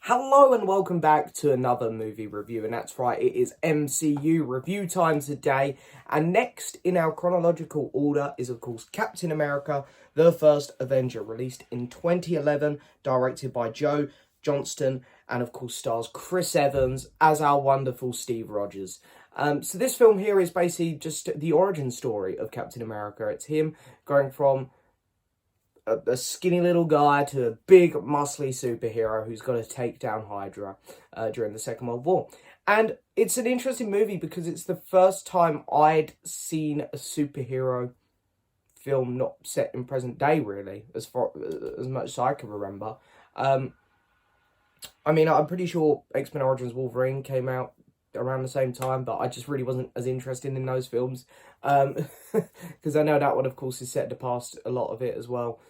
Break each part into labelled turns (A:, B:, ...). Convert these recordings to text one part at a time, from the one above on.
A: Hello and welcome back to another movie review, and that's right, it is MCU review time today. And next in our chronological order is, of course, Captain America, the First Avenger, released in 2011, directed by Joe Johnston, and of course stars Chris Evans as our wonderful Steve Rogers. So this film here is basically just the origin story of Captain America. It's him going from a skinny little guy to a big, muscly superhero who's got to take down Hydra during the Second World War. And it's an interesting movie because it's the first time I'd seen a superhero film not set in present day, really, as much as I can remember. I'm pretty sure X-Men Origins Wolverine came out around the same time, but I just really wasn't as interested in those films. Because I know that one, of course, is set in the past, a lot of it as well.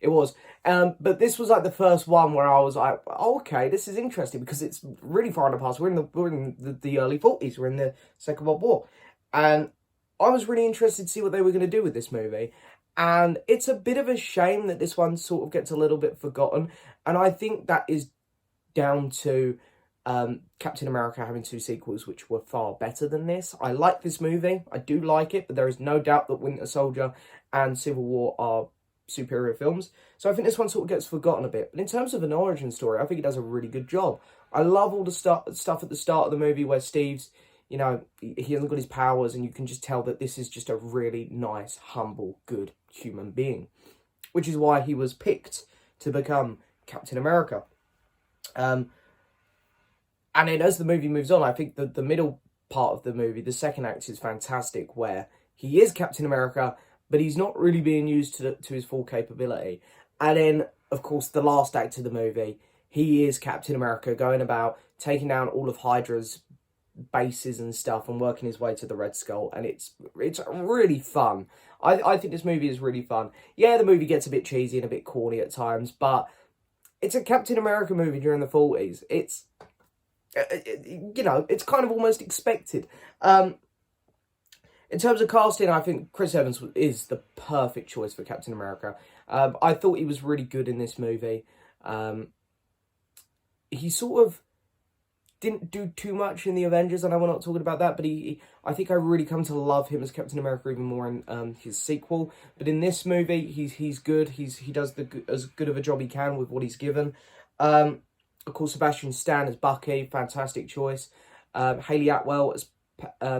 A: It was. But this was like the first one where I was like, oh, okay, this is interesting because it's really far in the past. We're in the early 40s. We're in the Second World War. And I was really interested to see what they were going to do with this movie. And it's a bit of a shame that this one sort of gets a little bit forgotten. And I think that is down to Captain America having two sequels which were far better than this. I like this movie. I do like it, but there is no doubt that Winter Soldier and Civil War are superior films. So I think this one sort of gets forgotten a bit. But in terms of an origin story, I think it does a really good job. I love all the stuff at the start of the movie where Steve's, he hasn't got his powers, and you can just tell that this is just a really nice, humble, good human being. Which is why he was picked to become Captain America. And then as the movie moves on, I think that the middle part of the movie, the second act, is fantastic, where he is Captain America, but he's not really being used to his full capability. And then, of course, the last act of the movie, he is Captain America, going about taking down all of Hydra's bases and stuff and working his way to the Red Skull. And it's really fun. I think this movie is really fun. Yeah, the movie gets a bit cheesy and a bit corny at times, but it's a Captain America movie during the 40s. It's kind of almost expected. In terms of casting, I think Chris Evans is the perfect choice for Captain America. I thought he was really good in this movie. He sort of didn't do too much in the Avengers. I know we're not talking about that, but I think I really come to love him as Captain America even more in his sequel. But in this movie, he's good. He does as good of a job he can with what he's given. Of course, Sebastian Stan as Bucky, fantastic choice. Hayley Atwell as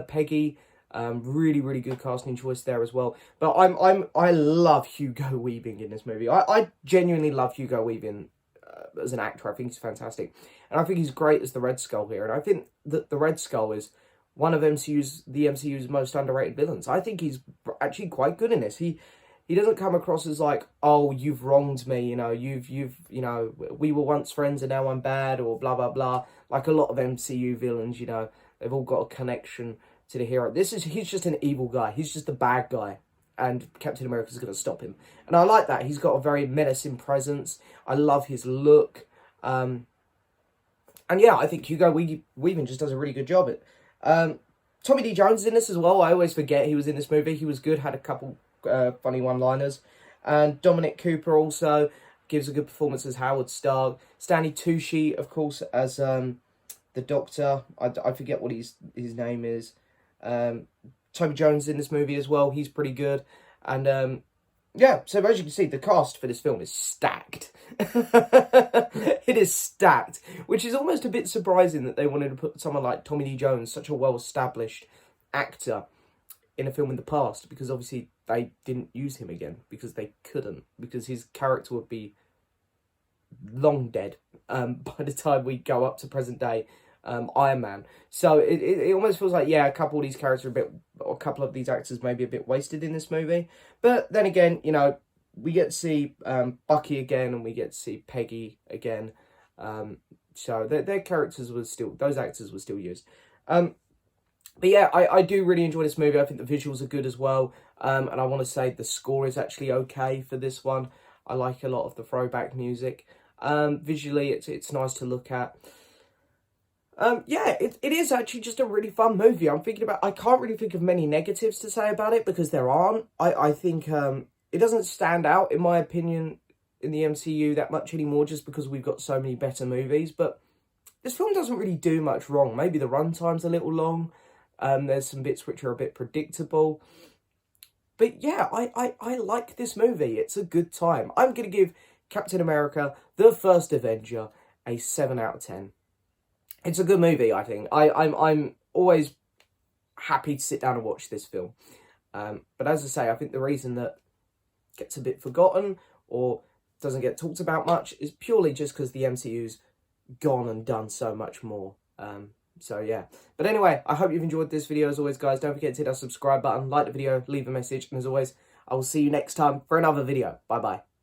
A: Peggy, really, really good casting choice there as well. But I love Hugo Weaving in this movie. I genuinely love Hugo Weaving as an actor. I think he's fantastic, and I think he's great as the Red Skull here. And I think that the Red Skull is one of the MCU's most underrated villains. I think he's actually quite good in this. He doesn't come across as like, oh, you've wronged me, we were once friends and now I'm bad, or blah, blah, blah. Like a lot of MCU villains, they've all got a connection to the hero. He's just an evil guy. He's just a bad guy. And Captain America's going to stop him. And I like that. He's got a very menacing presence. I love his look. And yeah, I think Hugo Weaving just does a really good job at it. Tommy Lee Jones is in this as well. I always forget he was in this movie. He was good, had a couple funny one-liners. And Dominic Cooper also gives a good performance as Howard Stark. Stanley Tucci, of course, as the Doctor. I forget what his name is. Toby Jones in this movie as well. He's pretty good. And yeah, so as you can see, the cast for this film is stacked. It is stacked, which is almost a bit surprising that they wanted to put someone like Tommy Lee Jones, such a well-established actor, in a film in the past, because obviously they didn't use him again because they couldn't, because his character would be long dead by the time we go up to present day Iron Man. So it almost feels like, yeah, a couple of these characters a couple of these actors may be a bit wasted in this movie. But then again, we get to see Bucky again, and we get to see Peggy again. So their characters those actors were still used. But yeah, I do really enjoy this movie. I think the visuals are good as well. And I want to say the score is actually okay for this one. I like a lot of the throwback music. Visually, it's nice to look at. Yeah, it is actually just a really fun movie. I can't really think of many negatives to say about it because there aren't. I think it doesn't stand out, in my opinion, in the MCU that much anymore, just because we've got so many better movies. But this film doesn't really do much wrong. Maybe the runtime's a little long. There's some bits which are a bit predictable. But yeah, I like this movie. It's a good time. I'm going to give Captain America, the first Avenger, a 7 out of 10. It's a good movie, I think. I'm always happy to sit down and watch this film. But as I say, I think the reason that it gets a bit forgotten or doesn't get talked about much is purely just because the MCU's gone and done so much more. So yeah. But anyway, I hope you've enjoyed this video. As always, guys, don't forget to hit that subscribe button, like the video, leave a message, and as always, I will see you next time for another video. Bye-bye.